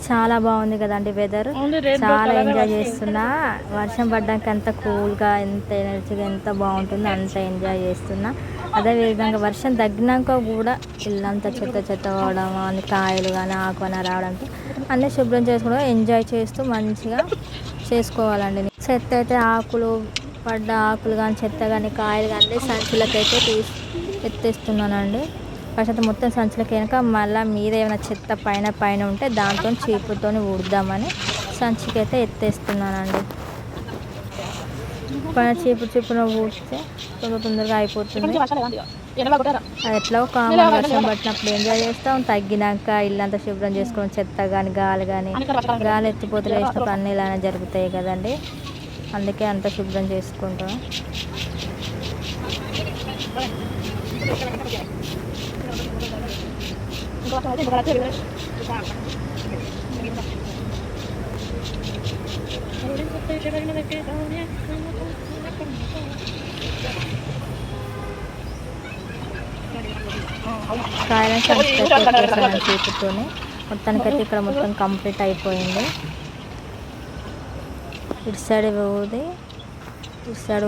చాలా బాగుంది కదండి వెదర్. చాలా ఎంజాయ్ చేస్తున్నా. వర్షం పడ్డాక ఎంత కూల్గా, ఎంత ఎనర్జీగా, ఎంత బాగుంటుందో అంత ఎంజాయ్ చేస్తున్నా. అదేవిధంగా వర్షం తగ్గినాక కూడా ఇల్లంతా చెత్త పోవడం అని, కాయలు కానీ ఆకు అని రావడంతో అన్నీ శుభ్రం చేసుకోవడం, ఎంజాయ్ చేస్తూ మంచిగా చేసుకోవాలండి. చెత్త అయితే ఆకులు పడ్డ ఆకులు కానీ, చెత్త కానీ, కాయలు కానీ సంచులకైతే ఎత్తేస్తున్నానండి. ఫస్ట్ అయితే మొత్తం సంచులకి వెనక మళ్ళీ మీద ఏమైనా చెత్త పైన ఉంటే దాంతో చీపుతో ఊడదామని సంచికి అయితే ఎత్తేస్తున్నానండి. పైన చీపును ఊడితే తొందరగా అయిపోతుంది. అది ఎట్లా కామన్ వర్షం పట్టినప్పుడు ఎంజాయ్ చేస్తాం. తగ్గినాక ఇల్లంతా శుభ్రం చేసుకోవడం, చెత్త కానీ గాలి ఎత్తిపోతలు వేసినప్పుడు అన్నీ ఇలానే జరుగుతాయి కదండి. అందుకే అంత శుభ్రం చేసుకుంటాం. కాయలను చేతుతోనే మొత్తానికైతే ఇక్కడ మొత్తం కంప్లీట్ అయిపోయింది. ఇటు సైడ్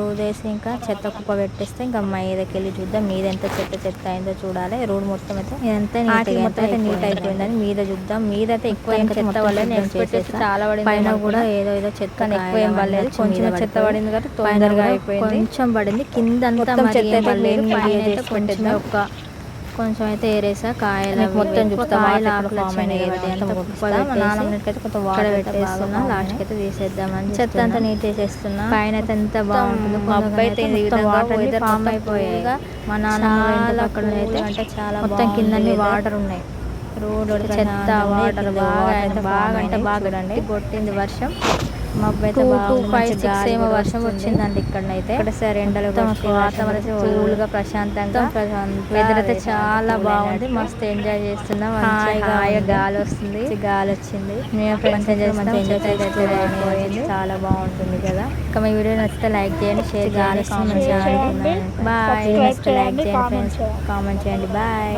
ఊదేసి ఇంకా చెత్త కుప్ప పెట్టేస్తే ఇంకా మీదకి వెళ్ళి చూద్దాం. మీద ఎంత చెత్త అయిందో చూడాలి. రోడ్ మొత్తం అయితే మొత్తం అయితే నీట్ అయిపోయిందని మీద చూద్దాం. మీద అయితే ఎక్కువ ఏం చెత్త పడలేదు. ఎక్స్పెక్ట్ చేస్తే చాలా పడింది. పైన కూడా ఏదో చెత్త ఎక్కువ ఏం పడలేదు. కొంచెం చెత్త పడింది కాబట్టి తొందరగా అయిపోయింది. కొంచెం పడింది. కింద అంతా చెత్త అయితే ఒక కొంచెం అయితే ఏరేసా. కాయలు మొత్తం చూస్తా. పెట్టేస్తున్నా. లాస్ట్కి అయితే తీసేద్దామని చెత్త అంతా నీట్ వేసేస్తున్నా. పైన అయితే ఎంత బాగుంటుంది. మబ్బు అయితే ఫామ్ అయిపోయాయి. మా నాన్న అక్కడ అయితే చాలా మొత్తం కింద వాటర్ ఉన్నాయి. రోడ్ చెత్త వాటర్ బాగా కొట్టింది వర్షం. మబ్బు అయితే 2-5-6 ఏమో వర్షం వచ్చిందండి. ఇక్కడనైతే ఇక్కడ సరే ఎండలు వాతావరణం కూల్గా ప్రశాంతంగా వెదర్ అయితే చాలా బాగుంది. మస్తు ఎంజాయ్ చేస్తున్నాం. హాయిగా గాలి వస్తుంది. గాలి వచ్చింది. మేము ఫ్రెండ్స్ ఎంజాయ్ చాలా బాగుంటుంది కదా. ఇంకా మీ వీడియో నచ్చితే లైక్ చేయండి, షేర్ చేయండి. బాయ్. లైక్ చేయండి ఫ్రెండ్స్, కామెంట్ చేయండి. బాయ్.